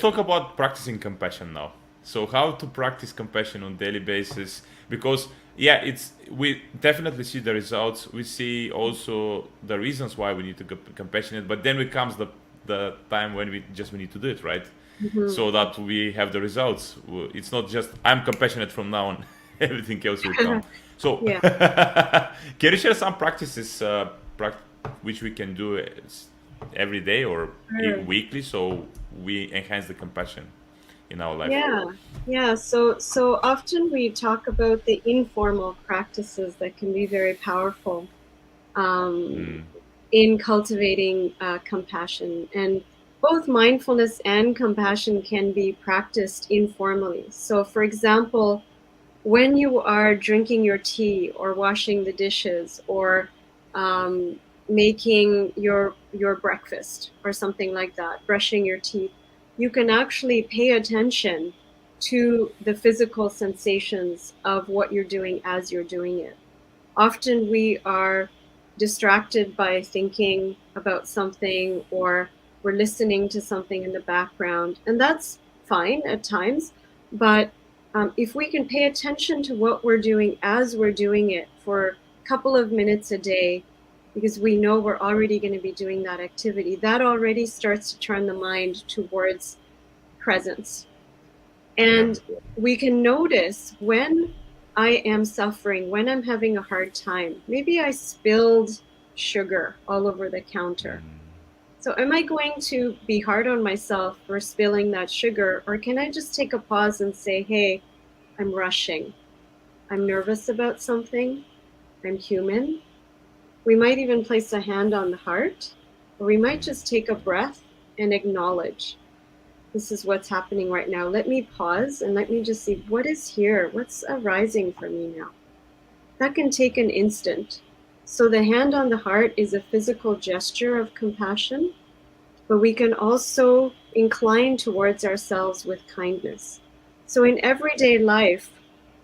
talk about practicing compassion now. So how to practice compassion on daily basis? Because yeah, we definitely see the results. We see also the reasons why we need to be compassionate. But then it comes the time when we need to do it, right? Mhm. So that we have the results. It's not just I'm compassionate from now on. Everything else will come. So Yeah. can you share some practices which we can do every day or Sure. weekly, so we enhance the compassion in our life? Yeah. Yeah. So often we talk about the informal practices that can be very powerful um, in cultivating compassion. And both mindfulness and compassion can be practiced informally. So, for example, when you are drinking your tea or washing the dishes or um, making your breakfast or something like that, brushing your teeth, you can actually pay attention to the physical sensations of what you're doing as you're doing it. Often we are distracted by thinking about something, or we're listening to something in the background, and that's fine at times. But if we can pay attention to what we're doing as we're doing it for a couple of minutes a day, because we know we're already going to be doing that activity, that already starts to turn the mind towards presence. Yeah. And we can notice when I am suffering, when I'm having a hard time. Maybe I spilled sugar all over the counter. So am I going to be hard on myself for spilling that sugar? Or can I just take a pause and say, hey, I'm rushing. I'm nervous about something. I'm human. We might even place a hand on the heart, or we might just take a breath and acknowledge, this is what's happening right now. Let me pause and let me just see what is here. What's arising for me now? That can take an instant. So the hand on the heart is a physical gesture of compassion, but we can also incline towards ourselves with kindness. So in everyday life,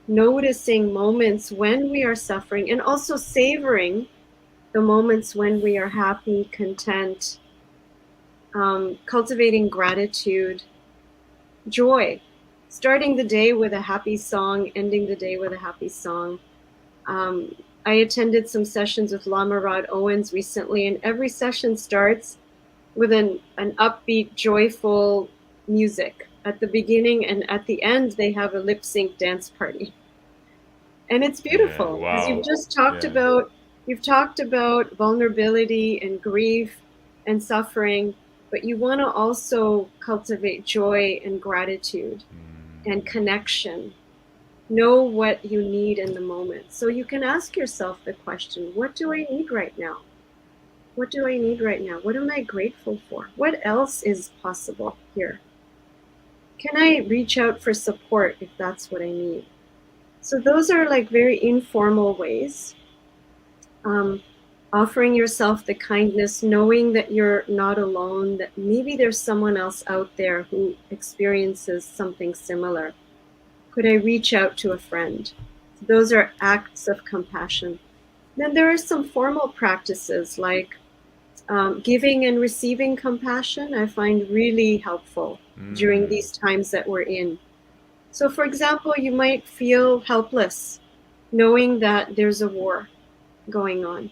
noticing moments when we are suffering and also savoring the moments when we are happy, content, cultivating gratitude, joy, starting the day with a happy song, ending the day with a happy song. Um, I attended some sessions with Lama Rod Owens recently, and every session starts with an upbeat, joyful music at the beginning, and at the end, they have a lip sync dance party. And it's Yeah. beautiful because Wow. Yeah. you've talked about vulnerability and grief and suffering, but you want to also cultivate joy and gratitude and connection. Know what you need in the moment. So you can ask yourself the question, what do I need right now? What do I need right now? What am I grateful for? What else is possible here? Can I reach out for support if that's what I need? So those are like very informal ways. Um, Offering yourself the kindness, knowing that you're not alone, that maybe there's someone else out there who experiences something similar. Could I reach out to a friend? Those are acts of compassion. Then there are some formal practices like giving and receiving compassion, I find really helpful during these times that we're in. So, for example, you might feel helpless knowing that there's a war going on,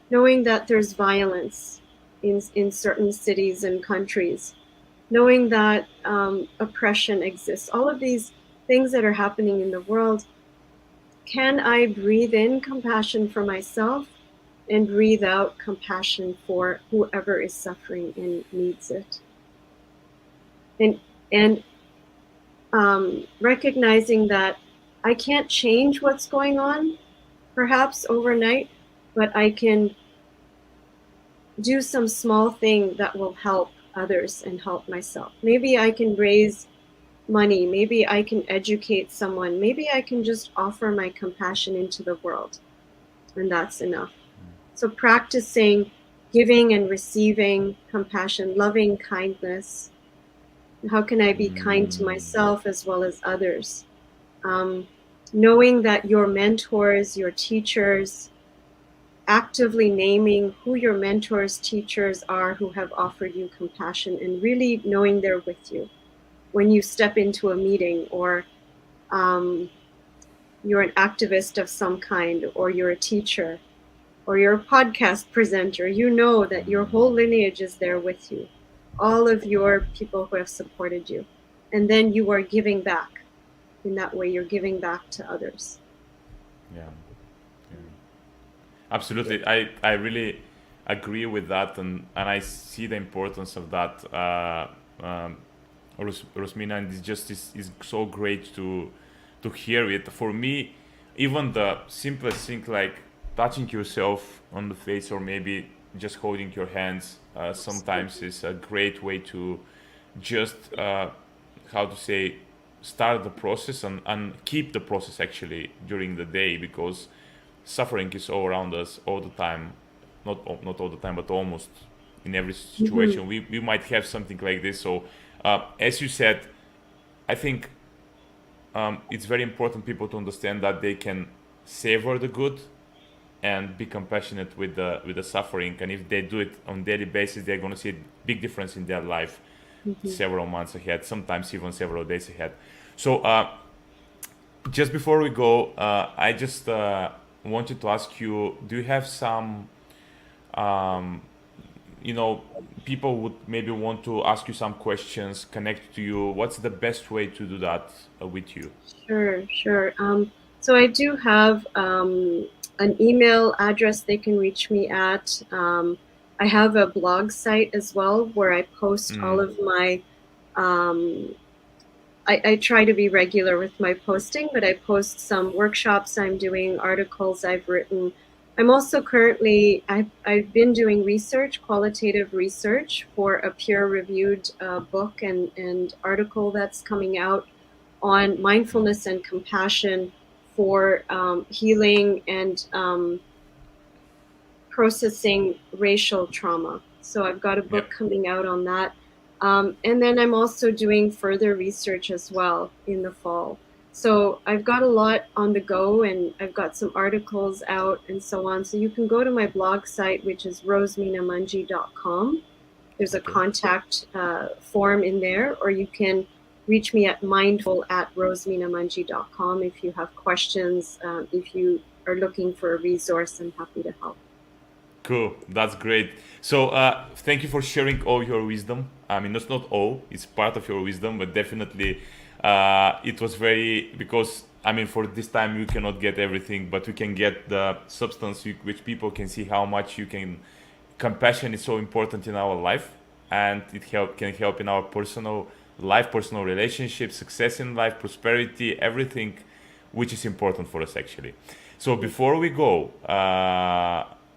knowing that there's violence in certain cities and countries, knowing that oppression exists, all of these things that are happening in the world. Can I breathe in compassion for myself and breathe out compassion for whoever is suffering and needs it? And recognizing that I can't change what's going on, perhaps overnight, but I can do some small thing that will help others and help myself. Maybe I can raise money. Maybe I can educate someone. Maybe I can just offer my compassion into the world, and that's enough. So practicing giving and receiving compassion, loving kindness. How can I be kind to myself as well as others? Um, Knowing that your mentors, your teachers, actively naming who your mentors, teachers are who have offered you compassion, and really knowing they're with you when you step into a meeting, or you're an activist of some kind, or you're a teacher, or you're a podcast presenter. You know that your whole lineage is there with you, all of your people who have supported you. And then you are giving back. In that way, you're giving back to others. Yeah. Absolutely, I really agree with that, and I see the importance of that, Rosmina, and it's just is so great to hear it. For me, even the simplest thing like touching yourself on the face, or maybe just holding your hands, sometimes is a great way to just how to say, start the process and keep the process actually during the day, because suffering is all around us all the time, not all the time, but almost in every Mm-hmm. situation we might have something like this. So as you said, I think it's very important people to understand that they can savor the good and be compassionate with the suffering, and if they do it on daily basis, they're going to see a big difference in their life Mm-hmm. several months ahead, sometimes even several days ahead. So just before we go, I just wanted to ask you, do you have some, um, you know, people would maybe want to ask you some questions, connect to you. What's the best way to do that with you? Sure, sure. So I do have an email address they can reach me at. I have a blog site as well where I post all Mm, of my. Um, I try to be regular with my posting, but I post some workshops I'm doing, articles I've written. I'm also currently, I've been doing research, qualitative research for a peer-reviewed book and article that's coming out on mindfulness and compassion for healing and processing racial trauma. So I've got a book yep. coming out on that. And then I'm also doing further research as well in the fall. So I've got a lot on the go, and I've got some articles out and so on. So you can go to my blog site, which is roseminamunjee.com. There's a Okay. contact form in there, or you can reach me at mindful@roseminamunjee.com if you have questions. If you are looking for a resource, I'm happy to help. Cool. That's great. So, thank you for sharing all your wisdom. I mean, that's not all; it's part of your wisdom, but definitely, it was very, because I mean, for this time you cannot get everything, but we can get the substance, which people can see how much you can. Compassion is so important in our life, and it can help in our personal life, personal relationships, success in life, prosperity, everything, which is important for us actually. So before we go,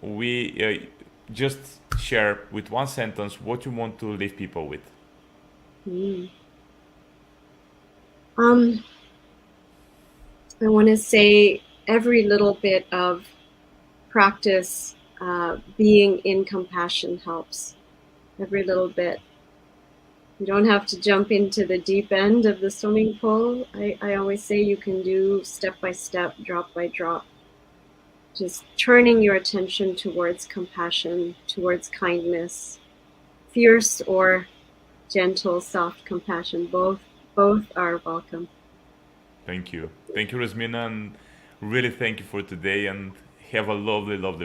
we just share with one sentence what you want to leave people with. Mm. Um, I want to say every little bit of practice being in compassion helps. Every little bit. You don't have to jump into the deep end of the swimming pool. I always say you can do step by step, drop by drop. Just turning your attention towards compassion, towards kindness, fierce or gentle, soft compassion. Both are welcome. Thank you, Rasmina, and really thank you for today. And have a lovely, lovely